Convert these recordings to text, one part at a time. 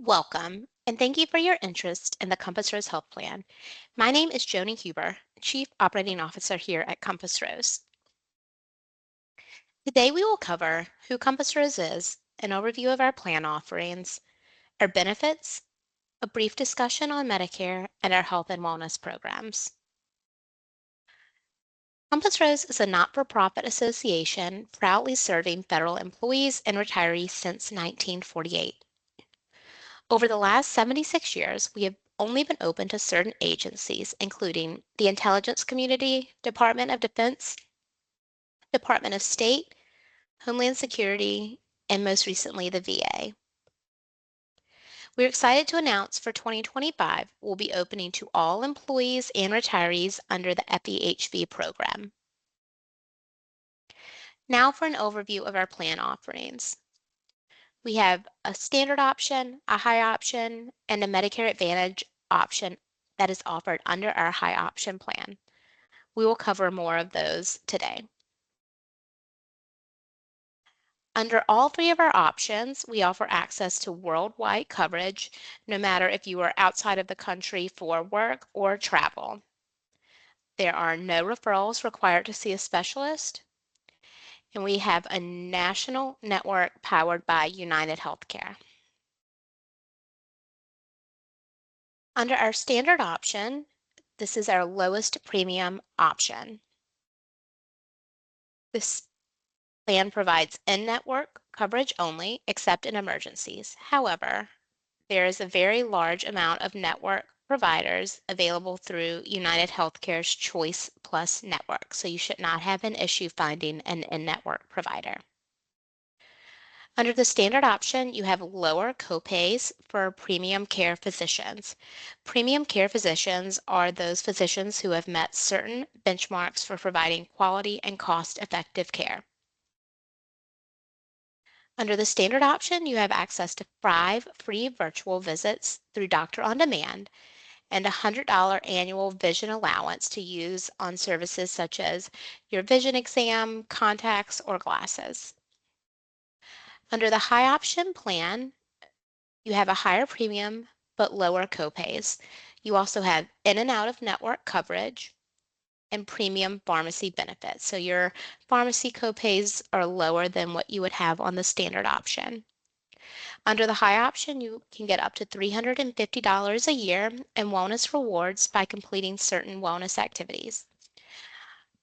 Welcome, and thank you for your interest in the Compass Rose Health Plan. My name is Joni Huber, Chief Operating Officer here at Compass Rose. Today we will cover who Compass Rose is, an overview of our plan offerings, our benefits, a brief discussion on Medicare, and our health and wellness programs. Compass Rose is a not-for-profit association proudly serving federal employees and retirees since 1948. Over the last 76 years, we have only been open to certain agencies, including the intelligence community, Department of Defense, Department of State, Homeland Security, and most recently, the VA. We're excited to announce for 2025, we'll be opening to all employees and retirees under the FEHB program. Now for an overview of our plan offerings. We have a standard option, a high option, and a Medicare Advantage option that is offered under our high option plan. We will cover more of those today. Under all three of our options, we offer access to worldwide coverage, no matter if you are outside of the country for work or travel. There are no referrals required to see a specialist, and we have a national network powered by United Healthcare. Under our standard option, this is our lowest premium option. This plan provides in-network coverage only, except in emergencies. However, there is a very large amount of network providers available through United Healthcare's Choice Plus network, so you should not have an issue finding an in-network provider. Under the standard option, you have lower copays for premium care physicians. Premium care physicians are those physicians who have met certain benchmarks for providing quality and cost-effective care. Under the standard option, you have access to 5 free virtual visits through Doctor on Demand and a $100 annual vision allowance to use on services such as your vision exam, contacts, or glasses. Under the high option plan, you have a higher premium but lower copays. You also have in and out of network coverage and premium pharmacy benefits. So your pharmacy copays are lower than what you would have on the standard option. Under the high option, you can get up to $350 a year in wellness rewards by completing certain wellness activities.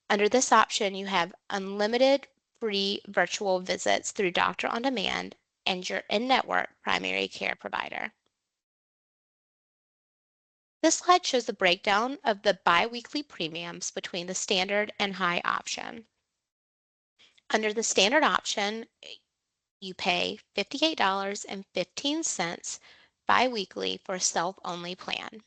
Under this option, you have unlimited free virtual visits through Doctor on Demand and your in-network primary care provider. This slide shows the breakdown of the biweekly premiums between the standard and high option. Under the standard option, you pay $58.15 biweekly for a self-only plan.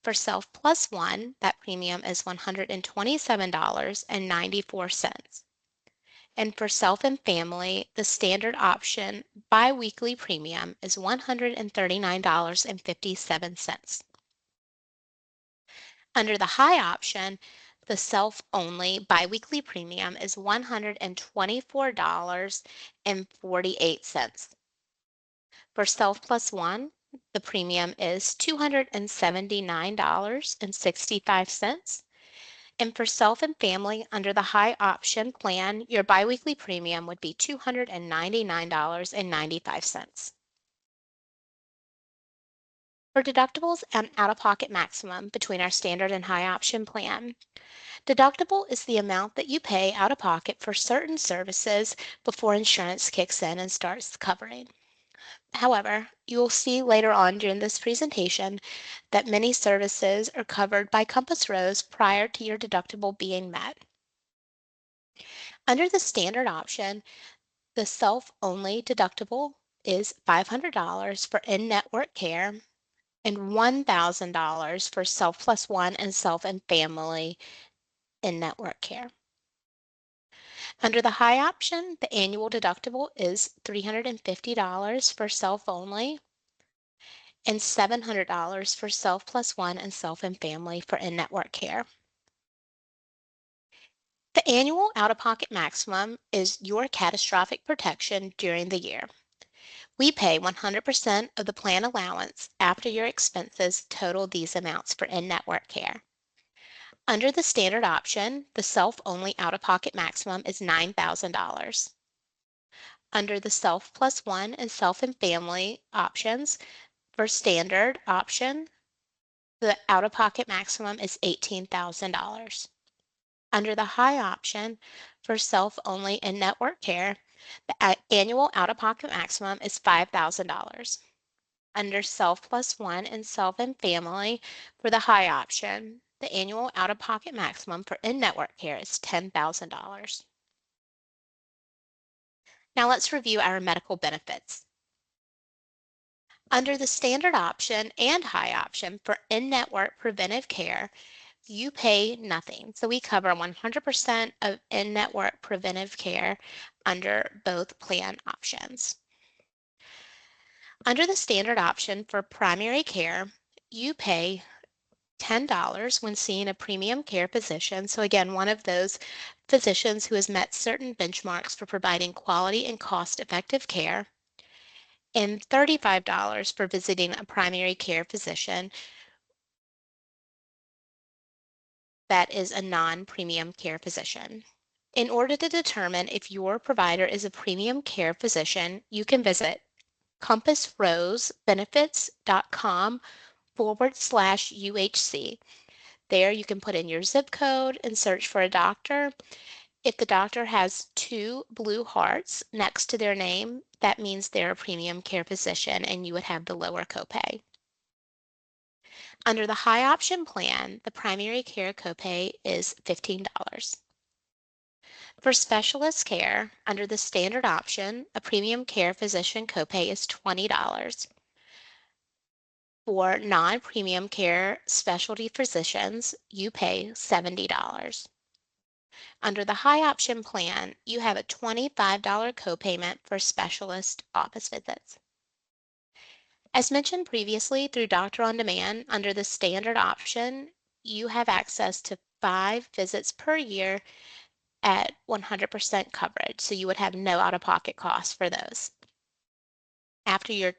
For Self Plus One, that premium is $127.94. And for Self and Family, the standard option biweekly premium is $139.57. Under the high option, the self-only biweekly premium is $124.48. For Self Plus One, the premium is $279.65. And for Self and Family under the high option plan, your biweekly premium would be $299.95. For deductibles and out-of-pocket maximum between our standard and high option plan, deductible is the amount that you pay out of pocket for certain services before insurance kicks in and starts covering. However, you will see later on during this presentation that many services are covered by Compass Rose prior to your deductible being met. Under the standard option, the self-only deductible is $500 for in-network care and $1,000 for Self Plus One and Self and Family in-network care. Under the high option, the annual deductible is $350 for self-only and $700 for Self Plus One and Self and Family for in-network care. The annual out-of-pocket maximum is your catastrophic protection during the year. We pay 100% of the plan allowance after your expenses total these amounts for in-network care. Under the standard option, the self-only out-of-pocket maximum is $9,000. Under the self plus one and self and family options, for standard option, the out-of-pocket maximum is $18,000. Under the high option, for self-only and network care, the annual out-of-pocket maximum is $5,000. Under self plus one and self and family, for the high option, the annual out-of-pocket maximum for in-network care is $10,000. Now let's review our medical benefits. Under the standard option and high option for in-network preventive care, you pay nothing. So we cover 100% of in-network preventive care under both plan options. Under the standard option for primary care, you pay $10 when seeing a premium care physician. So again, one of those physicians who has met certain benchmarks for providing quality and cost-effective care, and $35 for visiting a primary care physician that is a non-premium care physician. In order to determine if your provider is a premium care physician, you can visit compassrosebenefits.com/UHC. There you can put in your zip code and search for a doctor. If the doctor has two blue hearts next to their name, that means they're a premium care physician and you would have the lower copay. Under the high option plan, the primary care copay is $15. For specialist care, under the standard option, a premium care physician copay is $20. For non-premium care specialty physicians, you pay $70. Under the high option plan, you have a $25 copayment for specialist office visits. As mentioned previously, through Doctor on Demand, under the standard option, you have access to 5 visits per year at 100% coverage, so you would have no out-of-pocket costs for those. After your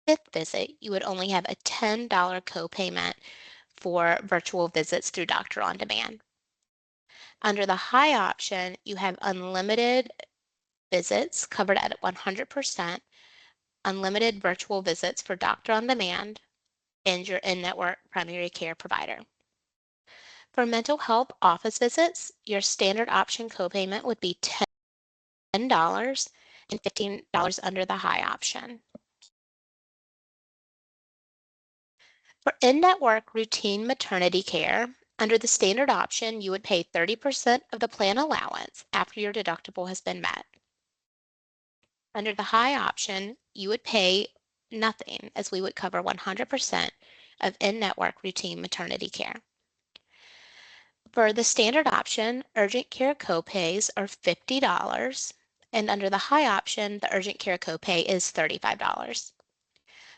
5th visit, you would only have a $10 copayment for virtual visits through Doctor on Demand. Under the high option, you have unlimited visits covered at 100%, unlimited virtual visits for Doctor on Demand, and your in-network primary care provider. For mental health office visits, your standard option copayment would be $10 and $15 under the high option. For in-network routine maternity care, under the standard option, you would pay 30% of the plan allowance after your deductible has been met. Under the high option, you would pay nothing as we would cover 100% of in-network routine maternity care. For the standard option, urgent care copays are $50, and under the high option, the urgent care copay is $35.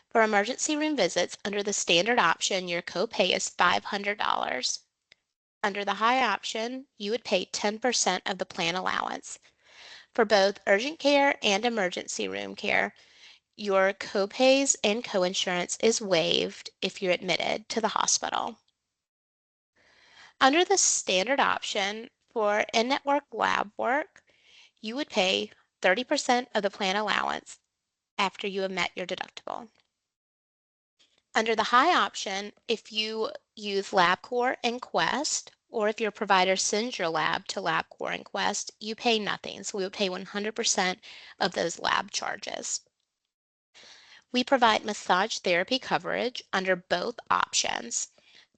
For emergency room visits, under the standard option, your copay is $500. Under the high option, you would pay 10% of the plan allowance. For both urgent care and emergency room care, your copays and coinsurance is waived if you're admitted to the hospital. Under the standard option for in-network lab work, you would pay 30% of the plan allowance after you have met your deductible. Under the high option, if you use LabCorp and Quest, or if your provider sends your lab to LabCorp and Quest, you pay nothing. So we would pay 100% of those lab charges. We provide massage therapy coverage under both options.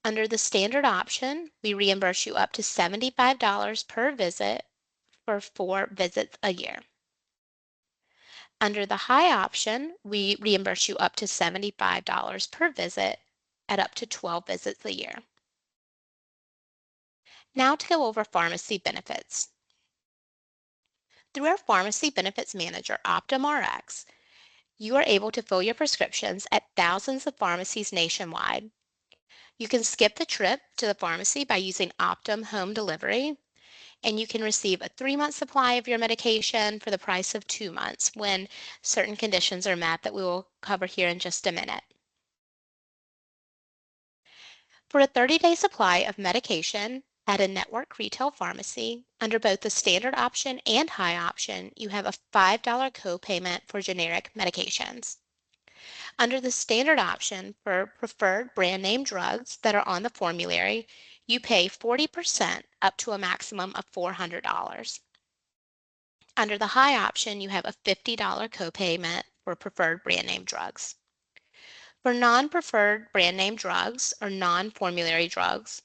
Under the standard option, we reimburse you up to $75 per visit for 4 visits a year. Under the high option, we reimburse you up to $75 per visit at up to 12 visits a year. Now to go over pharmacy benefits. Through our pharmacy benefits manager, OptumRx, you are able to fill your prescriptions at thousands of pharmacies nationwide. You can skip the trip to the pharmacy by using Optum Home Delivery, and you can receive a 3-month supply of your medication for the price of 2 months when certain conditions are met that we will cover here in just a minute. For a 30-day supply of medication at a network retail pharmacy, under both the standard option and high option, you have a $5 copayment for generic medications. Under the standard option for preferred brand name drugs that are on the formulary, you pay 40% up to a maximum of $400. Under the high option, you have a $50 copayment for preferred brand name drugs. For non-preferred brand name drugs or non-formulary drugs,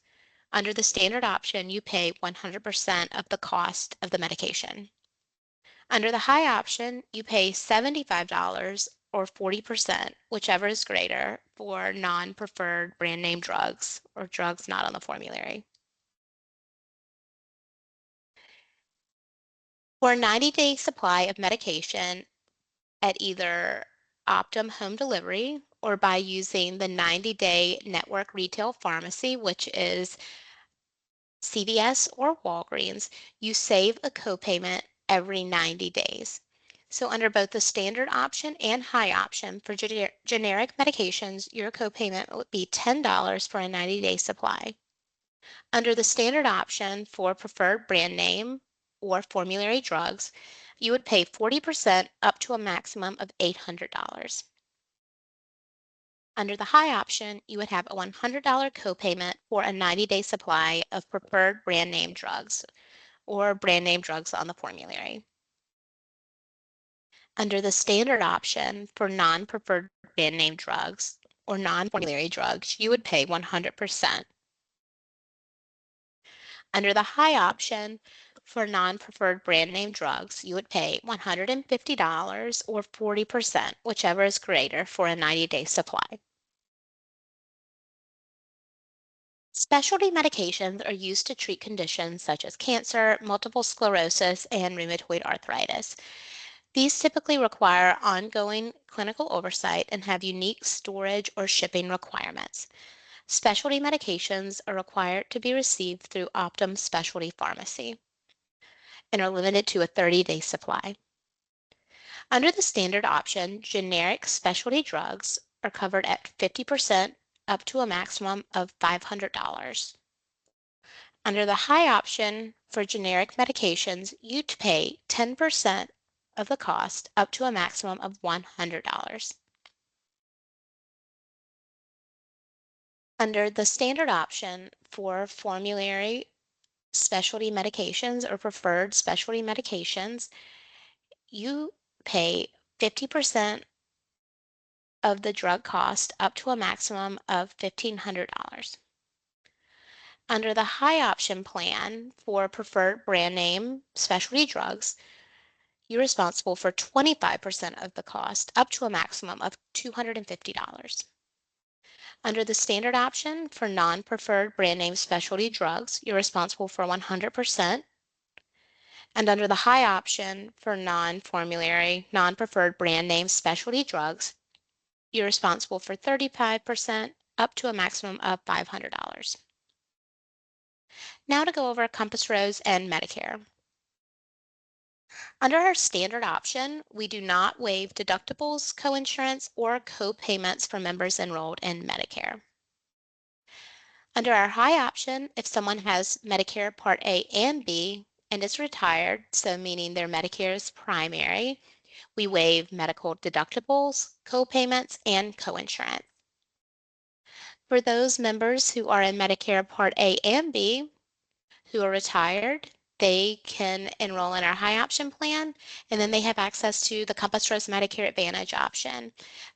under the standard option, you pay 100% of the cost of the medication. Under the high option, you pay $75 or 40%, whichever is greater, for non-preferred brand name drugs or drugs not on the formulary. For a 90-day supply of medication at either Optum Home Delivery or by using the 90-day network retail pharmacy, which is CVS or Walgreens, you save a copayment every 90 days. So under both the standard option and high option for generic medications, your copayment would be $10 for a 90-day supply. Under the standard option for preferred brand name or formulary drugs, you would pay 40% up to a maximum of $800. Under the high option, you would have a $100 copayment for a 90-day supply of preferred brand name drugs or brand name drugs on the formulary. Under the standard option for non-preferred brand name drugs or non-formulary drugs, you would pay 100%. Under the high option for non-preferred brand name drugs, you would pay $150 or 40%, whichever is greater, for a 90-day supply. Specialty medications are used to treat conditions such as cancer, multiple sclerosis, and rheumatoid arthritis. These typically require ongoing clinical oversight and have unique storage or shipping requirements. Specialty medications are required to be received through Optum Specialty Pharmacy and are limited to a 30-day supply. Under the standard option, generic specialty drugs are covered at 50% up to a maximum of $500. Under the high option for generic medications, you'd pay 10% of the cost up to a maximum of $100. Under the standard option for formulary specialty medications or preferred specialty medications, you pay 50% of the drug cost up to a maximum of $1,500. Under the high option plan for preferred brand name specialty drugs, you're responsible for 25% of the cost up to a maximum of $250. Under the standard option for non-preferred brand name specialty drugs, you're responsible for 100%. And under the high option for non-formulary, non-preferred brand name specialty drugs, you're responsible for 35% up to a maximum of $500. Now to go over Compass Rose and Medicare. Under our standard option, we do not waive deductibles, coinsurance, or co-payments for members enrolled in Medicare. Under our high option, if someone has Medicare Part A and B and is retired, so meaning their Medicare is primary, we waive medical deductibles, co-payments, and coinsurance. For those members who are in Medicare Part A and B who are retired, they can enroll in our high option plan, and then they have access to the Compass Rose Medicare Advantage option.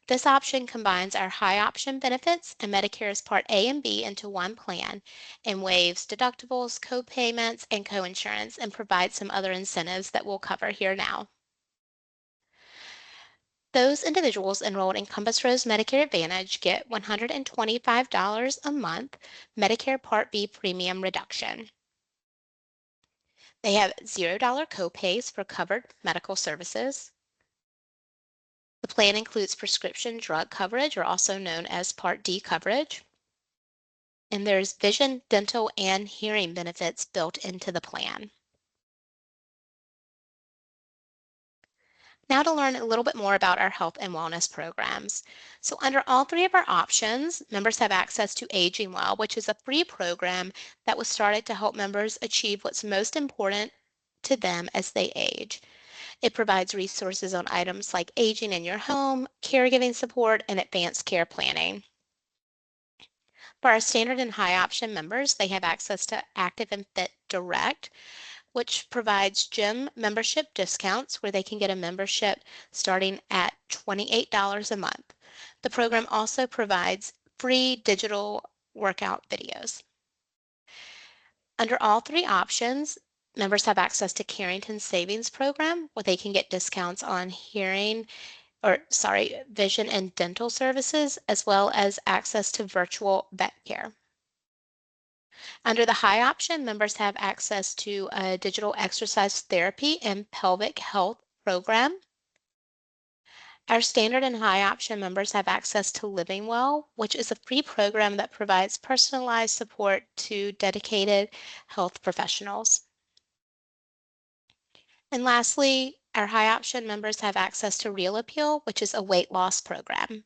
This option combines our high option benefits and Medicare's Part A and B into one plan and waives deductibles, co-payments, and coinsurance, and provides some other incentives that we'll cover here now. Those individuals enrolled in Compass Rose Medicare Advantage get $125 a month Medicare Part B premium reduction. They have $0 copays for covered medical services. The plan includes prescription drug coverage, or also known as Part D coverage. And there's vision, dental, and hearing benefits built into the plan. Now to learn a little bit more about our health and wellness programs. So under all three of our options, members have access to Aging Well, which is a free program that was started to help members achieve what's most important to them as they age. It provides resources on items like aging in your home, caregiving support, and advanced care planning. For our standard and high option members, they have access to Active and Fit Direct, which provides gym membership discounts where they can get a membership starting at $28 a month. The program also provides free digital workout videos. Under all three options, members have access to Carrington Savings Program where they can get discounts on vision and dental services, as well as access to virtual vet care. Under the high option, members have access to a digital exercise therapy and pelvic health program. Our standard and high option members have access to Living Well, which is a free program that provides personalized support to dedicated health professionals. And lastly, our high option members have access to Real Appeal, which is a weight loss program.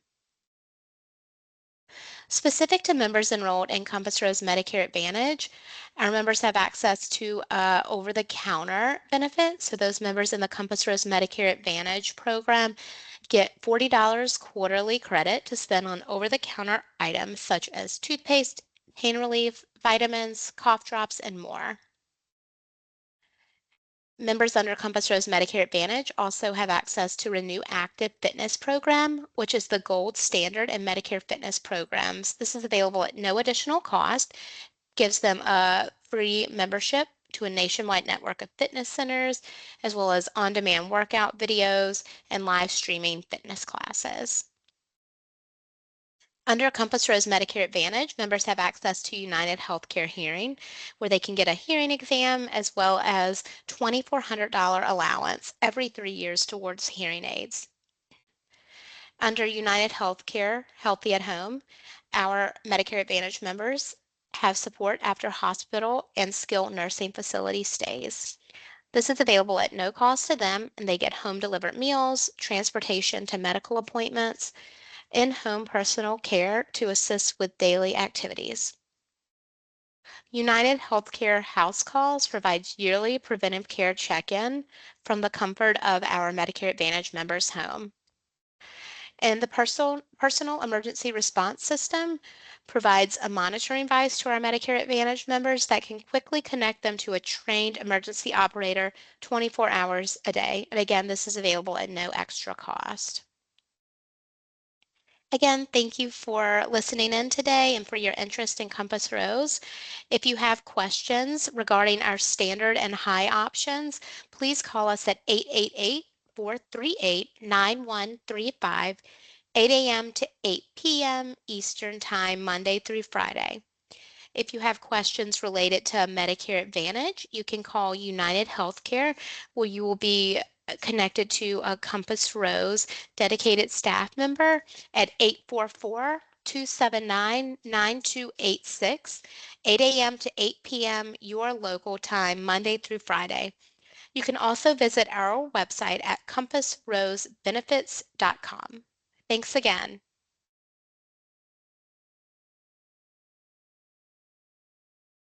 Specific to members enrolled in Compass Rose Medicare Advantage, our members have access to over-the-counter benefits. So those members in the Compass Rose Medicare Advantage program get $40 quarterly credit to spend on over-the-counter items such as toothpaste, pain relief, vitamins, cough drops, and more. Members under Compass Rose Medicare Advantage also have access to Renew Active Fitness Program, which is the gold standard in Medicare fitness programs. This is available at no additional cost, gives them a free membership to a nationwide network of fitness centers, as well as on-demand workout videos and live streaming fitness classes. Under Compass Rose Medicare Advantage, members have access to United Healthcare Hearing, where they can get a hearing exam as well as $2,400 allowance every 3 years towards hearing aids. Under United Healthcare Healthy at Home, our Medicare Advantage members have support after hospital and skilled nursing facility stays. This is available at no cost to them, and they get home delivered meals, transportation to medical appointments, in-home personal care to assist with daily activities. United Healthcare House Calls provides yearly preventive care check-in from the comfort of our Medicare Advantage members' home. And the personal emergency response system provides a monitoring device to our Medicare Advantage members that can quickly connect them to a trained emergency operator 24 hours a day. And again, this is available at no extra cost. Again, thank you for listening in today and for your interest in Compass Rose. If you have questions regarding our standard and high options, please call us at 888-438-9135, 8 a.m. to 8 p.m. Eastern Time, Monday through Friday. If you have questions related to Medicare Advantage, you can call United Healthcare, where you will be connected to a Compass Rose dedicated staff member at 844-279-9286, 8 a.m. to 8 p.m. your local time, Monday through Friday. You can also visit our website at compassrosebenefits.com. Thanks again.